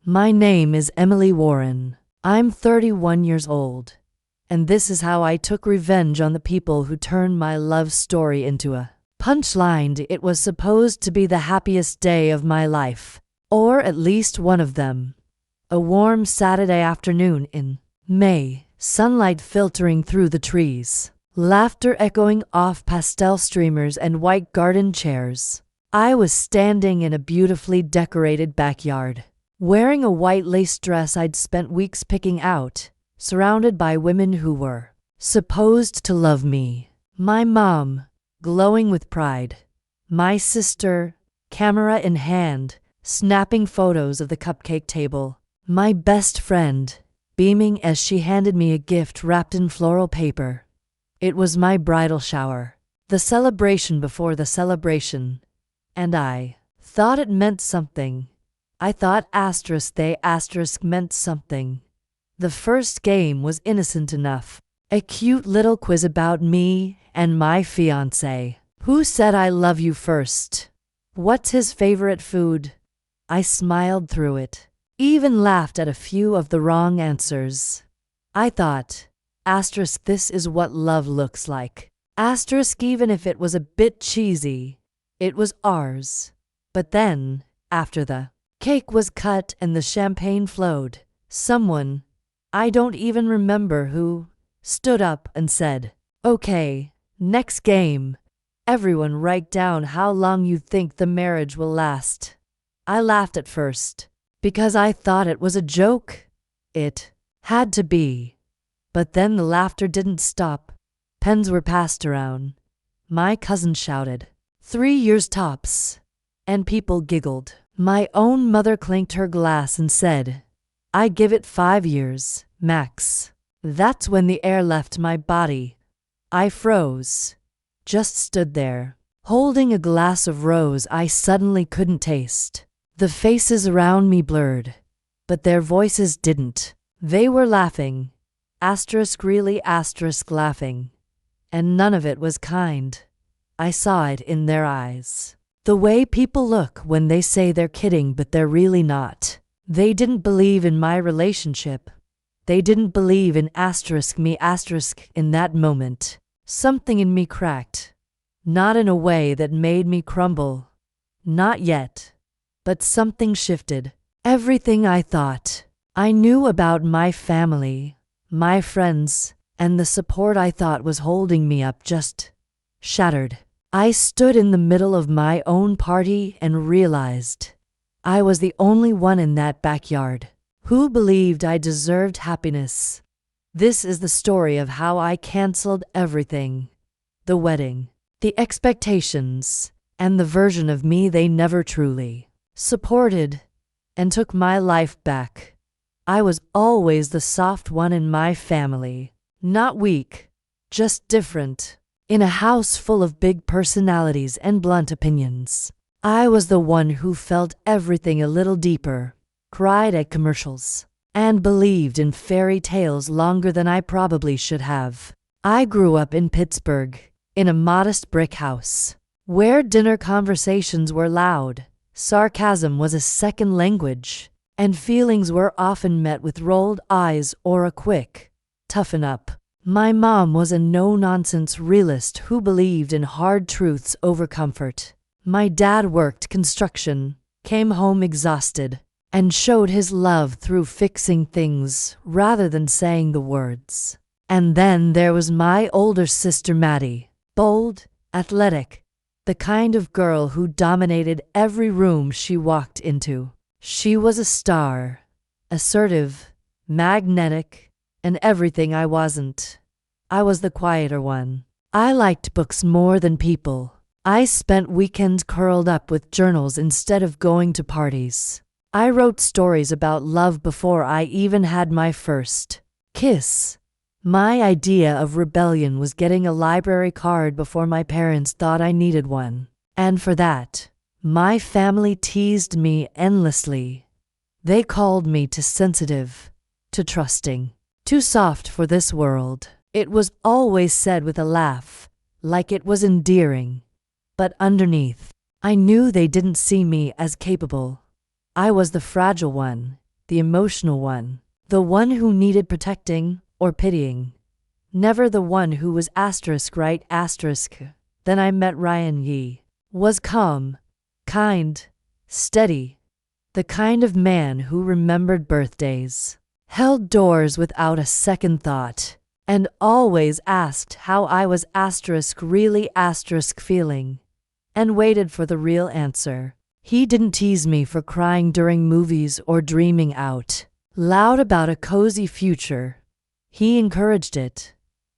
My name is Emily Warren. I'm 31 years old, and this is how I took revenge on the people who turned my love story into a punchline. It was supposed to be the happiest day of my life, or at least one of them. A warm Saturday afternoon in May, sunlight filtering through the trees, laughter echoing off pastel streamers and white garden chairs. I was standing in a beautifully decorated backyard, wearing a white lace dress I'd spent weeks picking out, surrounded by women who were supposed to love me. My mom, glowing with pride. My sister, camera in hand, snapping photos of the cupcake table. My best friend, beaming as she handed me a gift wrapped in floral paper. It was my bridal shower, the celebration before the celebration, and I thought it meant something. I thought they meant something. The first game was innocent enough. A cute little quiz about me and my fiancé. Who said I love you first? What's his favorite food? I smiled through it, even laughed at a few of the wrong answers. I thought, this is what love looks like. Even if it was a bit cheesy, it was ours. But then, after the cake was cut and the champagne flowed, someone, I don't even remember who, stood up and said, "Okay, next game. Everyone write down how long you think the marriage will last." I laughed at first, because I thought it was a joke. It had to be. But then the laughter didn't stop. Pens were passed around. My cousin shouted, 3 years tops. And people giggled. My own mother clinked her glass and said, I give it 5 years, max. That's when the air left my body. I froze. Just stood there, holding a glass of rose I suddenly couldn't taste. The faces around me blurred, but their voices didn't. They were laughing. Really laughing. And none of it was kind. I saw it in their eyes. The way people look when they say they're kidding but they're really not. They didn't believe in my relationship. They didn't believe in me. In that moment, something in me cracked. Not in a way that made me crumble. Not yet. But something shifted. Everything I thought I knew about my family, my friends, and the support I thought was holding me up just shattered. I stood in the middle of my own party and realized I was the only one in that backyard who believed I deserved happiness. This is the story of how I canceled everything. The wedding, the expectations, and the version of me they never truly supported, and took my life back. I was always the soft one in my family. Not weak, just different. In a house full of big personalities and blunt opinions, I was the one who felt everything a little deeper, cried at commercials, and believed in fairy tales longer than I probably should have. I grew up in Pittsburgh, in a modest brick house, where dinner conversations were loud, sarcasm was a second language, and feelings were often met with rolled eyes or a quick, toughen up. My mom was a no-nonsense realist who believed in hard truths over comfort. My dad worked construction, came home exhausted, and showed his love through fixing things rather than saying the words. And then there was my older sister Maddie, bold, athletic, the kind of girl who dominated every room she walked into. She was a star, assertive, magnetic, and everything I wasn't. I was the quieter one. I liked books more than people. I spent weekends curled up with journals instead of going to parties. I wrote stories about love before I even had my first kiss. My idea of rebellion was getting a library card before my parents thought I needed one. And for that, my family teased me endlessly. They called me too sensitive, too trusting, too soft for this world. It was always said with a laugh, like it was endearing. But underneath, I knew they didn't see me as capable. I was the fragile one, the emotional one, the one who needed protecting or pitying, never the one who was right. Then I met Ryan. He was calm, kind, steady, the kind of man who remembered birthdays, held doors without a second thought, and always asked how I was really feeling, and waited for the real answer. He didn't tease me for crying during movies or dreaming out loud about a cozy future. He encouraged it.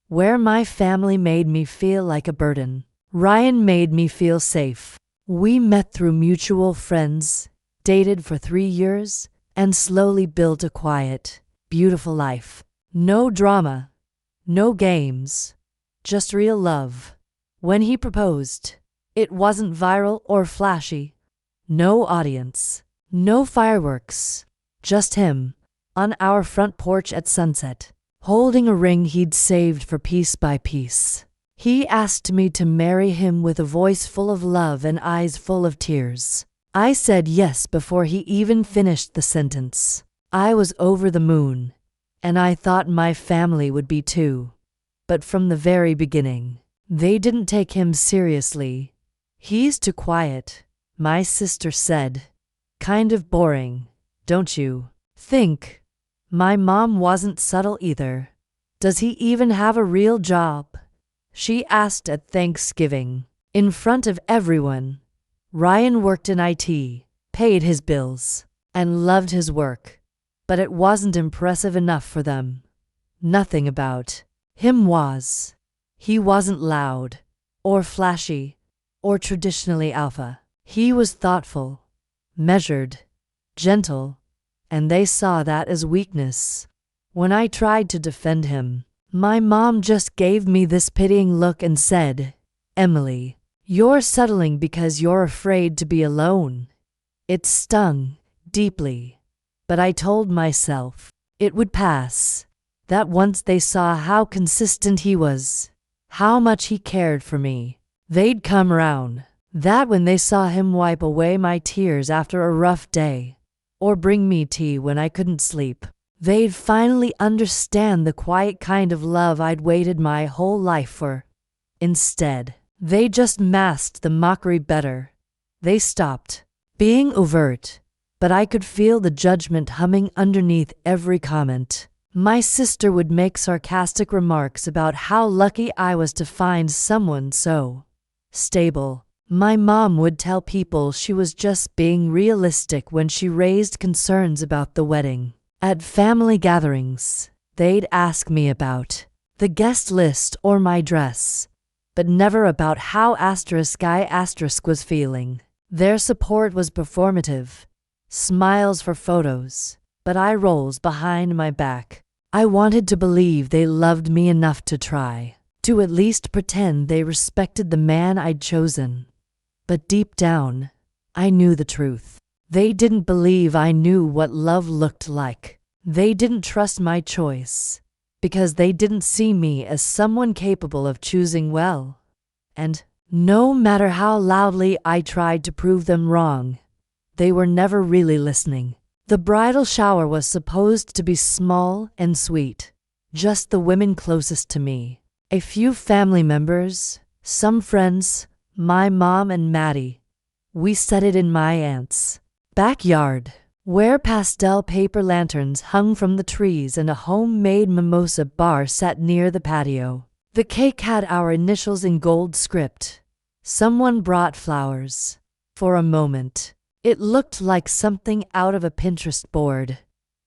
Where my family made me feel like a burden, Ryan made me feel safe. We met through mutual friends, dated for 3 years, and slowly built a quiet, beautiful life. No drama, no games, just real love. When he proposed, it wasn't viral or flashy. No audience, no fireworks, just him, on our front porch at sunset, holding a ring he'd saved for piece by piece. He asked me to marry him with a voice full of love and eyes full of tears. I said yes before he even finished the sentence. I was over the moon, and I thought my family would be too. But from the very beginning, they didn't take him seriously. He's too quiet, my sister said. Kind of boring, don't you think? My mom wasn't subtle either. Does he even have a real job? She asked at Thanksgiving, in front of everyone. Ryan worked in IT, paid his bills, and loved his work. But it wasn't impressive enough for them. Nothing about him was. He wasn't loud, or flashy, or traditionally alpha. He was thoughtful, measured, gentle, and they saw that as weakness. When I tried to defend him, my mom just gave me this pitying look and said, "Emily, you're settling because you're afraid to be alone." It stung deeply, but I told myself it would pass. That once they saw how consistent he was, how much he cared for me, they'd come around. That when they saw him wipe away my tears after a rough day, or bring me tea when I couldn't sleep, they'd finally understand the quiet kind of love I'd waited my whole life for. Instead, they just masked the mockery better. They stopped being overt, but I could feel the judgment humming underneath every comment. My sister would make sarcastic remarks about how lucky I was to find someone so stable. My mom would tell people she was just being realistic when she raised concerns about the wedding. At family gatherings, they'd ask me about the guest list or my dress, but never about how I was feeling. Their support was performative, smiles for photos, but eye rolls behind my back. I wanted to believe they loved me enough to try, to at least pretend they respected the man I'd chosen. But deep down, I knew the truth. They didn't believe I knew what love looked like. They didn't trust my choice, because they didn't see me as someone capable of choosing well. And no matter how loudly I tried to prove them wrong, they were never really listening. The bridal shower was supposed to be small and sweet. Just the women closest to me, a few family members, some friends, my mom and Maddie. We set it in my aunt's backyard, where pastel paper lanterns hung from the trees and a homemade mimosa bar sat near the patio. The cake had our initials in gold script. Someone brought flowers. For a moment, it looked like something out of a Pinterest board.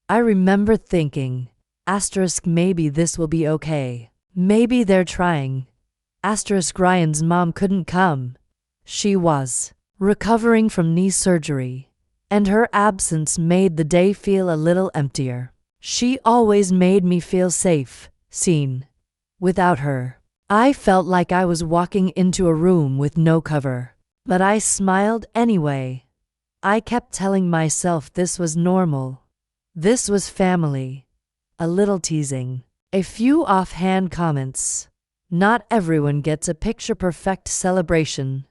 I remember thinking, maybe this will be okay. Maybe they're trying. Ryan's mom couldn't come. She was recovering from knee surgery, and her absence made the day feel a little emptier. She always made me feel safe, seen. Without her, I felt like I was walking into a room with no cover. But I smiled anyway. I kept telling myself this was normal. This was family. A little teasing. A few offhand comments. Not everyone gets a picture-perfect celebration.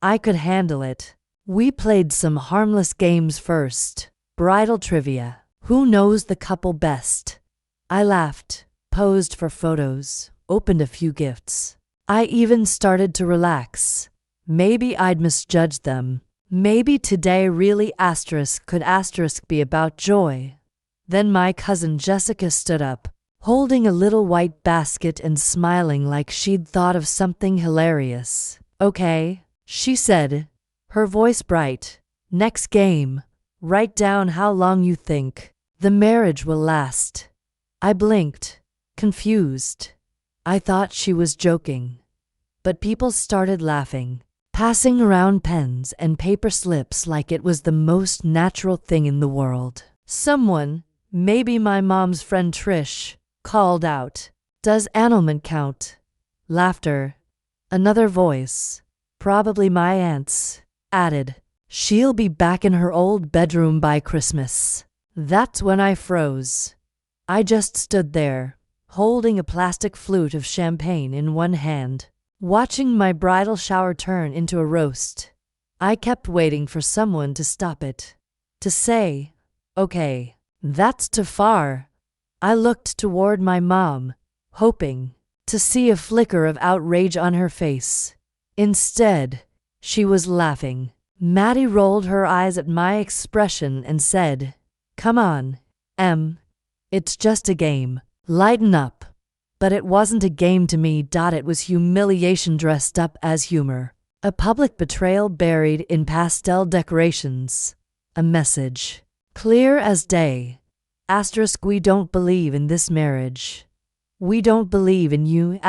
I could handle it. We played some harmless games first. Bridal trivia. Who knows the couple best? I laughed, posed for photos, opened a few gifts. I even started to relax. Maybe I'd misjudged them. Maybe today really could be about joy. Then my cousin Jessica stood up, holding a little white basket and smiling like she'd thought of something hilarious. Okay, she said, her voice bright. Next game. Write down how long you think the marriage will last. I blinked, confused. I thought she was joking. But people started laughing, passing around pens and paper slips like it was the most natural thing in the world. Someone, maybe my mom's friend Trish, called out, "Does annulment count?" Laughter. Another voice, probably my aunt's, added, "She'll be back in her old bedroom by Christmas." That's when I froze. I just stood there, holding a plastic flute of champagne in one hand, watching my bridal shower turn into a roast. I kept waiting for someone to stop it, to say, "Okay, that's too far." I looked toward my mom, hoping to see a flicker of outrage on her face. Instead, she was laughing. Maddie rolled her eyes at my expression and said, "Come on, Em. It's just a game. Lighten up." But it wasn't a game to me. It was humiliation dressed up as humor. A public betrayal buried in pastel decorations. A message, clear as day. We don't believe in this marriage. We don't believe in you.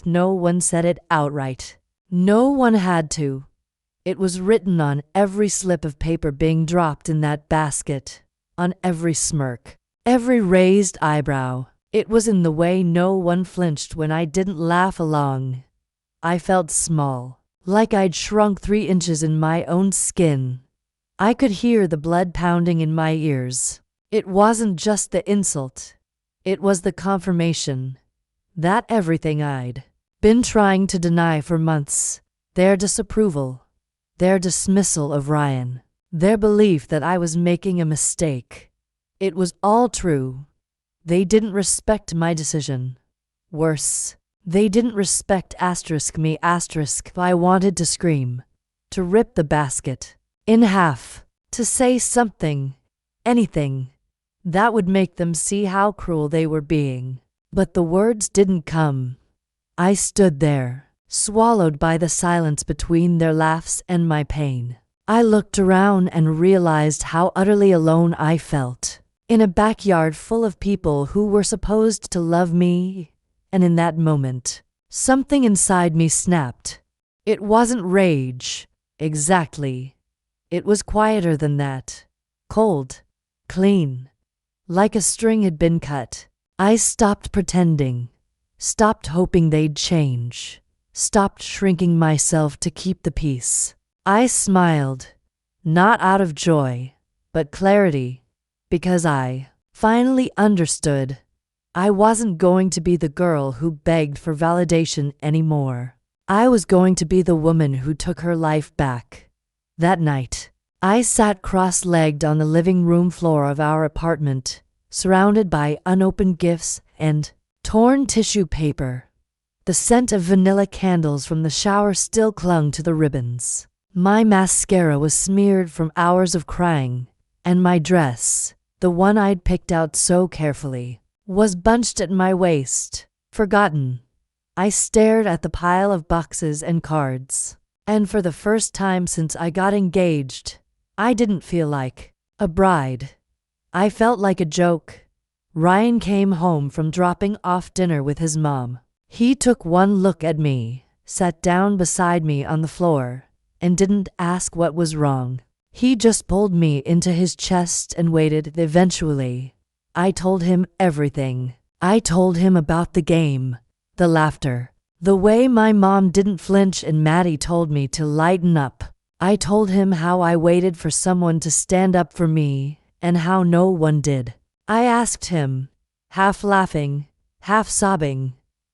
No one said it outright. No one had to. It was written on every slip of paper being dropped in that basket, on every smirk, every raised eyebrow. It was in the way no one flinched when I didn't laugh along. I felt small, like I'd shrunk 3 inches in my own skin. I could hear the blood pounding in my ears. It wasn't just the insult. It was the confirmation that everything I'd been trying to deny for months, their disapproval, their dismissal of Ryan, their belief that I was making a mistake, it was all true. They didn't respect my decision. Worse, they didn't respect me. I wanted to scream, to rip the basket in half, to say something, anything, that would make them see how cruel they were being. But the words didn't come. I stood there, swallowed by the silence between their laughs and my pain. I looked around and realized how utterly alone I felt. In a backyard full of people who were supposed to love me, and in that moment, something inside me snapped. It wasn't rage, exactly. It was quieter than that. Cold, clean, like a string had been cut. I stopped pretending, stopped hoping they'd change, stopped shrinking myself to keep the peace. I smiled, not out of joy, but clarity, because I finally understood. I wasn't going to be the girl who begged for validation anymore. I was going to be the woman who took her life back. That night, I sat cross-legged on the living room floor of our apartment, surrounded by unopened gifts and torn tissue paper. The scent of vanilla candles from the shower still clung to the ribbons. My mascara was smeared from hours of crying, and my dress, the one I'd picked out so carefully, was bunched at my waist, forgotten. I stared at the pile of boxes and cards, and for the first time since I got engaged, I didn't feel like a bride. I felt like a joke. Ryan came home from dropping off dinner with his mom. He took one look at me, sat down beside me on the floor, and didn't ask what was wrong. He just pulled me into his chest and waited. Eventually, I told him everything. I told him about the game, the laughter, the way my mom didn't flinch, and Maddie told me to lighten up. I told him how I waited for someone to stand up for me, and how no one did. I asked him, half laughing, half sobbing,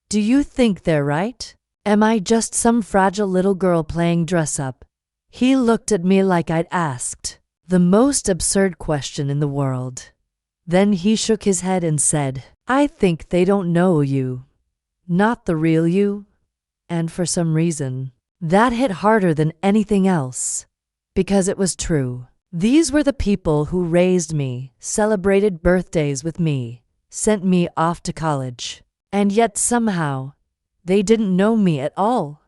"Do you think they're right? Am I just some fragile little girl playing dress up?" He looked at me like I'd asked the most absurd question in the world. Then he shook his head and said, I think they don't know you. Not the real you. And for some reason, that hit harder than anything else. Because it was true. These were the people who raised me, celebrated birthdays with me, sent me off to college. And yet somehow, they didn't know me at all.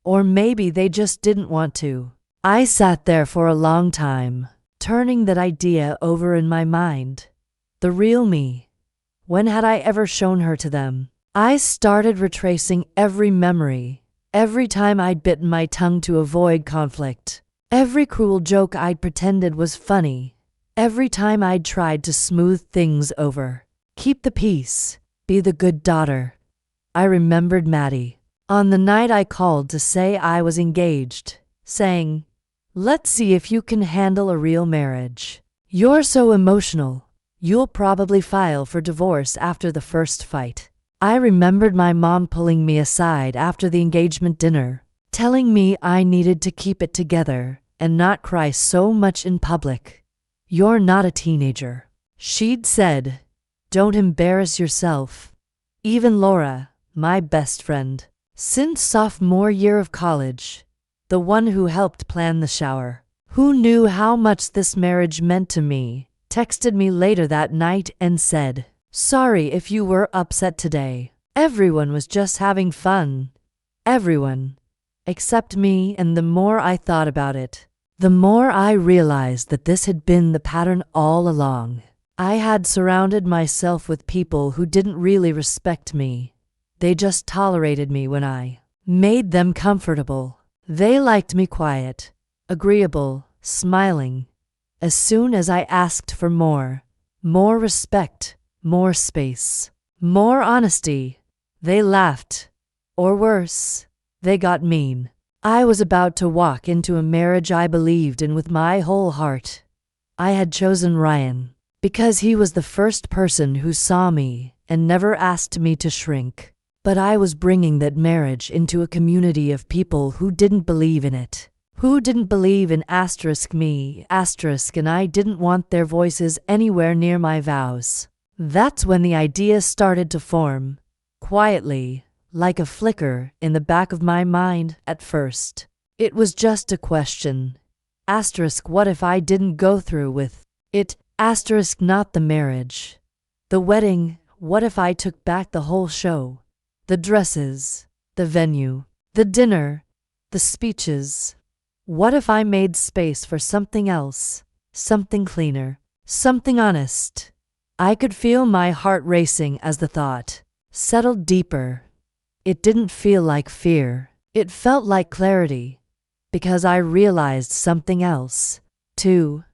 Or maybe they just didn't want to. I sat there for a long time, turning that idea over in my mind. The real me. When had I ever shown her to them? I started retracing every memory, every time I'd bitten my tongue to avoid conflict, every cruel joke I'd pretended was funny, every time I'd tried to smooth things over. Keep the peace, be the good daughter. I remembered Maddie. On the night I called to say I was engaged, saying, let's see if you can handle a real marriage. You're so emotional. You'll probably file for divorce after the first fight. I remembered my mom pulling me aside after the engagement dinner, telling me I needed to keep it together and not cry so much in public. You're not a teenager. She'd said, don't embarrass yourself. Even Laura, my best friend, since sophomore year of college, the one who helped plan the shower, who knew how much this marriage meant to me, texted me later that night and said, sorry if you were upset today. Everyone was just having fun. Everyone. Except me, and the more I thought about it, the more I realized that this had been the pattern all along. I had surrounded myself with people who didn't really respect me. They just tolerated me when I made them comfortable. They liked me quiet, agreeable, smiling. As soon as I asked for more respect, more space, more honesty, they laughed. Or worse, they got mean. I was about to walk into a marriage I believed in with my whole heart. I had chosen Ryan because he was the first person who saw me and never asked me to shrink. But I was bringing that marriage into a community of people who didn't believe in it, who didn't believe in me, and I didn't want their voices anywhere near my vows. That's when the idea started to form, quietly, like a flicker in the back of my mind at first. It was just a question. What if I didn't go through with it? Not the marriage. The wedding, what if I took back the whole show? The dresses, the venue, the dinner, the speeches. What if I made space for something else, something cleaner, something honest? I could feel my heart racing as the thought settled deeper. It didn't feel like fear. It felt like clarity, because I realized something else, too.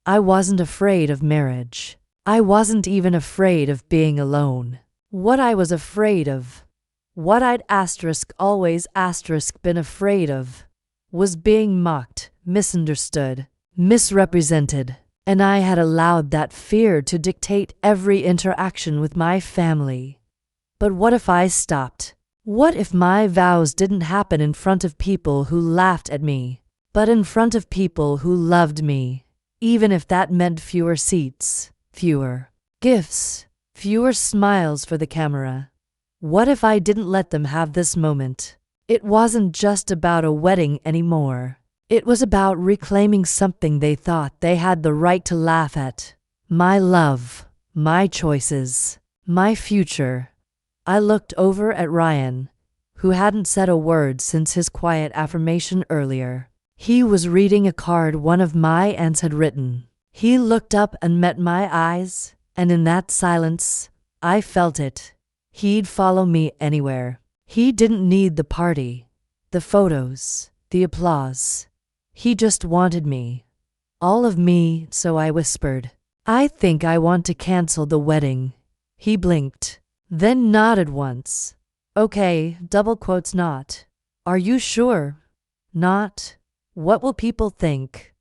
I wasn't afraid of marriage. I wasn't even afraid of being alone. What I was afraid of, what I'd always been afraid of, was being mocked, misunderstood, misrepresented, and I had allowed that fear to dictate every interaction with my family. But what if I stopped? What if my vows didn't happen in front of people who laughed at me, but in front of people who loved me, even if that meant fewer seats, fewer gifts, fewer smiles for the camera? What if I didn't let them have this moment? It wasn't just about a wedding anymore. It was about reclaiming something they thought they had the right to laugh at. My love, my choices, my future. I looked over at Ryan, who hadn't said a word since his quiet affirmation earlier. He was reading a card one of my aunts had written. He looked up and met my eyes, and in that silence, I felt it. He'd follow me anywhere. He didn't need the party, the photos, the applause. He just wanted me. All of me, so I whispered, I think I want to cancel the wedding. He blinked, then nodded once. Okay, not. Are you sure? Not. What will people think?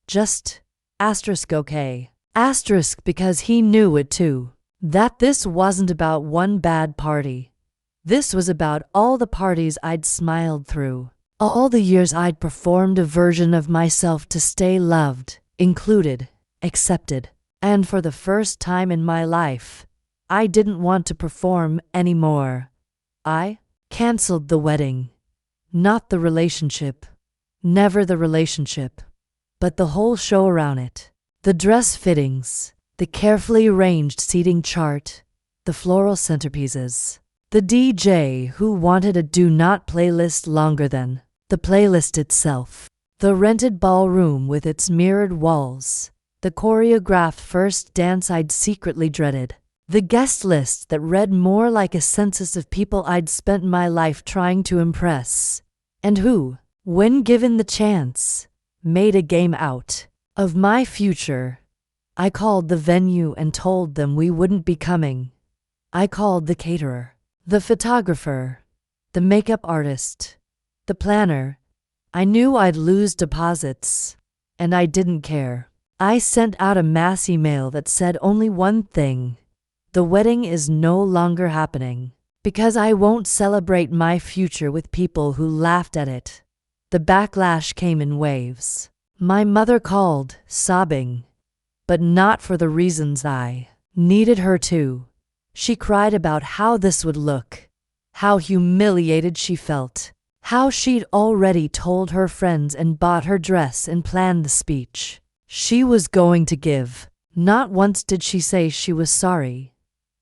Just, okay. Because he knew it too. That this wasn't about one bad party. This was about all the parties I'd smiled through. All the years I'd performed a version of myself to stay loved, included, accepted. And for the first time in my life, I didn't want to perform anymore. I canceled the wedding. Not the relationship. Never the relationship. But the whole show around it. The dress fittings, the carefully arranged seating chart, the floral centerpieces. The DJ who wanted a do not playlist longer than the playlist itself. The rented ballroom with its mirrored walls. The choreographed first dance I'd secretly dreaded. The guest list that read more like a census of people I'd spent my life trying to impress. And who, when given the chance, made a game out of my future. I called the venue and told them we wouldn't be coming. I called the caterer, the photographer, the makeup artist, the planner. I knew I'd lose deposits, and I didn't care. I sent out a mass email that said only one thing: the wedding is no longer happening, because I won't celebrate my future with people who laughed at it. The backlash came in waves. My mother called, sobbing, but not for the reasons I needed her to. She cried about how this would look, how humiliated she felt, how she'd already told her friends and bought her dress and planned the speech she was going to give. Not once did she say she was sorry.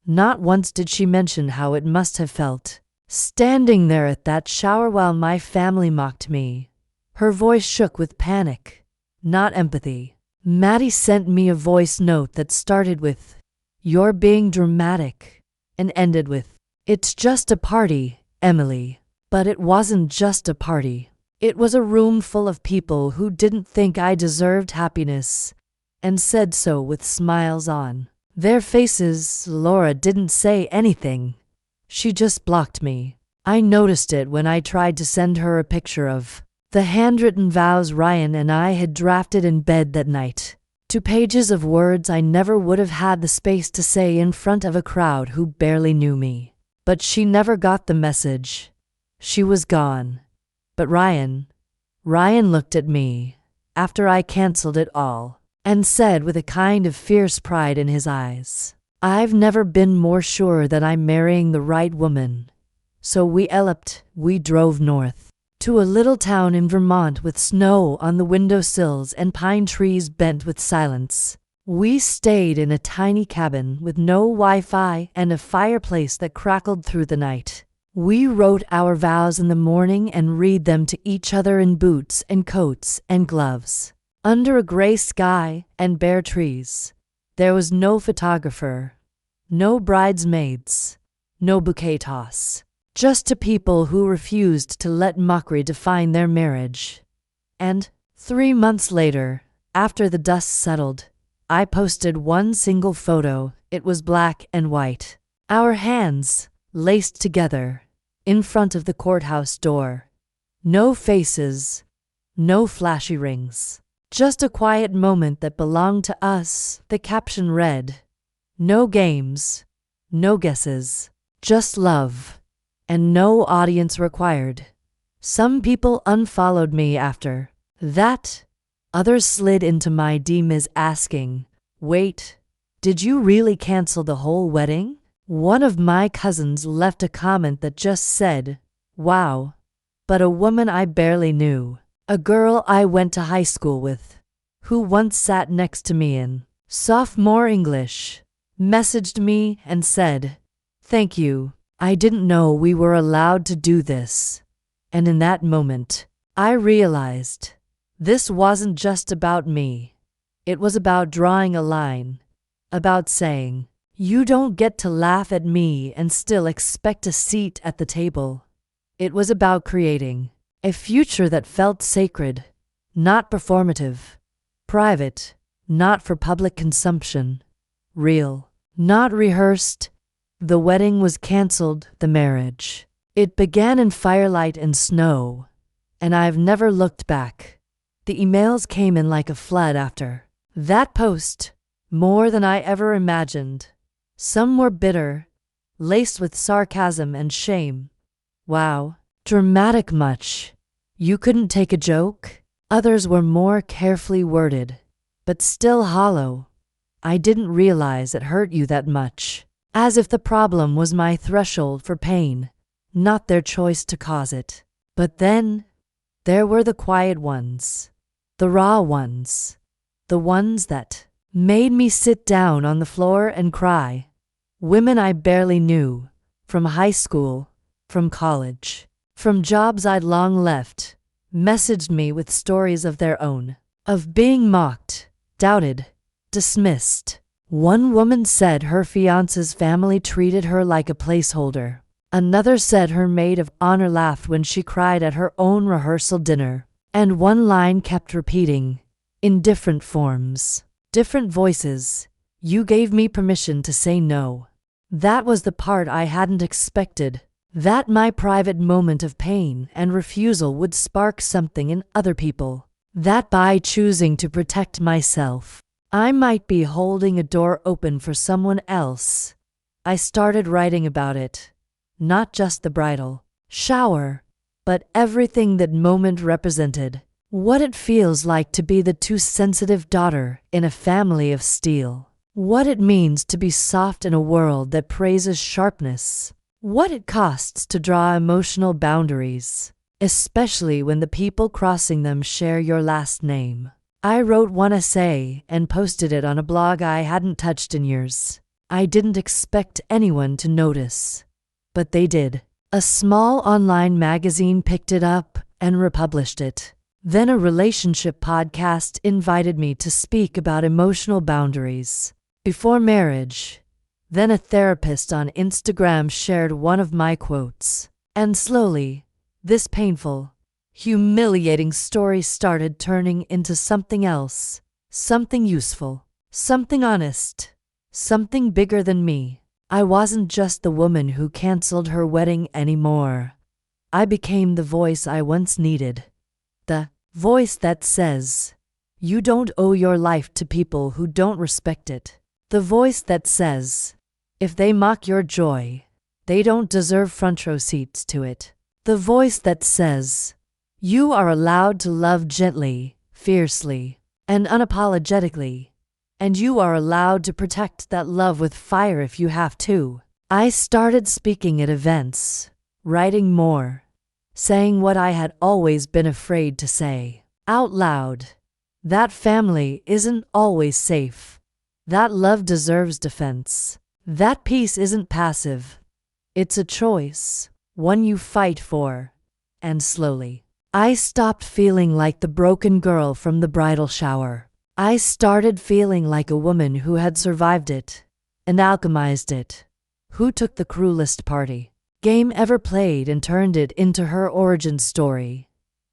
Not once did she mention how it must have felt, standing there at that shower while my family mocked me. Her voice shook with panic, not empathy. Maddie sent me a voice note that started with, "You're being dramatic," and ended with, "It's just a party, Emily." But it wasn't just a party. It was a room full of people who didn't think I deserved happiness, and said so with smiles on their faces. Laura didn't say anything. She just blocked me. I noticed it when I tried to send her a picture of the handwritten vows Ryan and I had drafted in bed that night. 2 pages of words I never would have had the space to say in front of a crowd who barely knew me. But she never got the message. She was gone. But Ryan looked at me, after I canceled it all, and said with a kind of fierce pride in his eyes, "I've never been more sure that I'm marrying the right woman." So we drove north, to a little town in Vermont with snow on the windowsills and pine trees bent with silence. We stayed in a tiny cabin with no Wi-Fi and a fireplace that crackled through the night. We wrote our vows in the morning and read them to each other in boots and coats and gloves, under a gray sky and bare trees. There was no photographer, no bridesmaids, no bouquet toss. Just to people who refused to let mockery define their marriage. And 3 months later, after the dust settled, I posted one single photo. It was black and white. Our hands, laced together, in front of the courthouse door. No faces, no flashy rings. Just a quiet moment that belonged to us. The caption read, "No games, no guesses, just love. And no audience required." Some people unfollowed me after that. Others slid into my DMs asking, "Wait, did you really cancel the whole wedding?" One of my cousins left a comment that just said, "Wow." But a woman I barely knew, a girl I went to high school with, who once sat next to me in sophomore English, messaged me and said, "Thank you. I didn't know we were allowed to do this." And in that moment, I realized this wasn't just about me. It was about drawing a line, about saying, "You don't get to laugh at me and still expect a seat at the table." It was about creating a future that felt sacred, not performative, private, not for public consumption, real, not rehearsed. The wedding was canceled, the marriage. It began in firelight and snow, and I've never looked back. The emails came in like a flood after that post, more than I ever imagined. Some were bitter, laced with sarcasm and shame. "Wow, dramatic much. You couldn't take a joke?" Others were more carefully worded, but still hollow. I didn't realize it hurt you that much. As if the problem was my threshold for pain, not their choice to cause it. But then, there were the quiet ones. The raw ones. The ones that made me sit down on the floor and cry. Women I barely knew. From high school. From college. From jobs I'd long left. Messaged me with stories of their own. Of being mocked. Doubted. Dismissed. One woman said her fiance's family treated her like a placeholder. Another said her maid of honor laughed when she cried at her own rehearsal dinner. And one line kept repeating, in different forms, different voices, "You gave me permission to say no." That was the part I hadn't expected. That my private moment of pain and refusal would spark something in other people. That by choosing to protect myself, I might be holding a door open for someone else. I started writing about it. Not just the bridal shower, but everything that moment represented. What it feels like to be the too sensitive daughter in a family of steel. What it means to be soft in a world that praises sharpness. What it costs to draw emotional boundaries, especially when the people crossing them share your last name. I wrote one essay and posted it on a blog I hadn't touched in years. I didn't expect anyone to notice. But they did. A small online magazine picked it up and republished it. Then a relationship podcast invited me to speak about emotional boundaries before marriage. Then a therapist on Instagram shared one of my quotes. And slowly, this painful, humiliating story started turning into something else. Something useful. Something honest. Something bigger than me. I wasn't just the woman who canceled her wedding anymore. I became the voice I once needed. The voice that says, you don't owe your life to people who don't respect it. The voice that says, if they mock your joy, they don't deserve front row seats to it. The voice that says, you are allowed to love gently, fiercely, and unapologetically. And you are allowed to protect that love with fire if you have to. I started speaking at events, writing more, saying what I had always been afraid to say, out loud. That family isn't always safe. That love deserves defense. That peace isn't passive. It's a choice, one you fight for. And slowly, I stopped feeling like the broken girl from the bridal shower. I started feeling like a woman who had survived it and alchemized it, who took the cruelest game ever played and turned it into her origin story.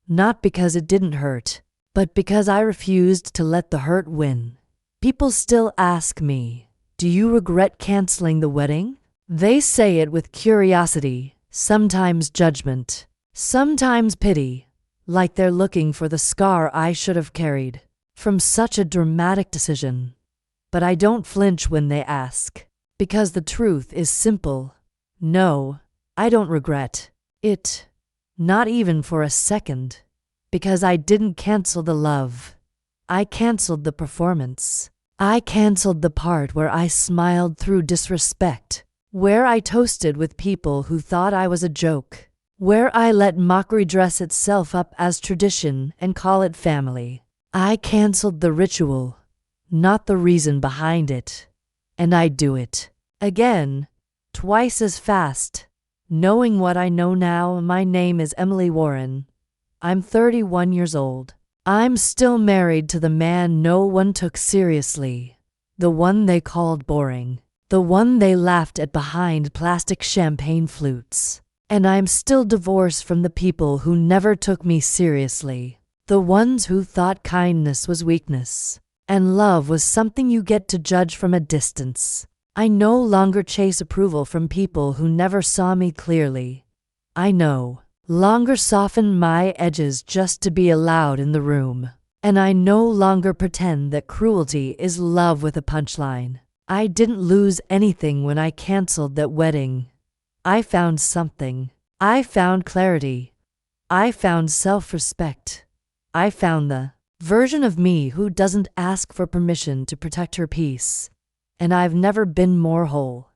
Not because it didn't hurt, but because I refused to let the hurt win. People still ask me, do you regret canceling the wedding? They say it with curiosity, sometimes judgment, sometimes pity, like they're looking for the scar I should have carried from such a dramatic decision. But I don't flinch when they ask, because the truth is simple. No, I don't regret it, not even for a second, because I didn't cancel the love. I canceled the performance. I canceled the part where I smiled through disrespect, where I toasted with people who thought I was a joke, where I let mockery dress itself up as tradition and call it family. I canceled the ritual, not the reason behind it. And I'd do it again, twice as fast. Knowing what I know now, my name is Emily Warren. I'm 31 years old. I'm still married to the man no one took seriously, the one they called boring, the one they laughed at behind plastic champagne flutes. And I'm still divorced from the people who never took me seriously. The ones who thought kindness was weakness, and love was something you get to judge from a distance. I no longer chase approval from people who never saw me clearly. I no longer soften my edges just to be allowed in the room. And I no longer pretend that cruelty is love with a punchline. I didn't lose anything when I canceled that wedding. I found something. I found clarity. I found self-respect. I found the version of me who doesn't ask for permission to protect her peace. And I've never been more whole.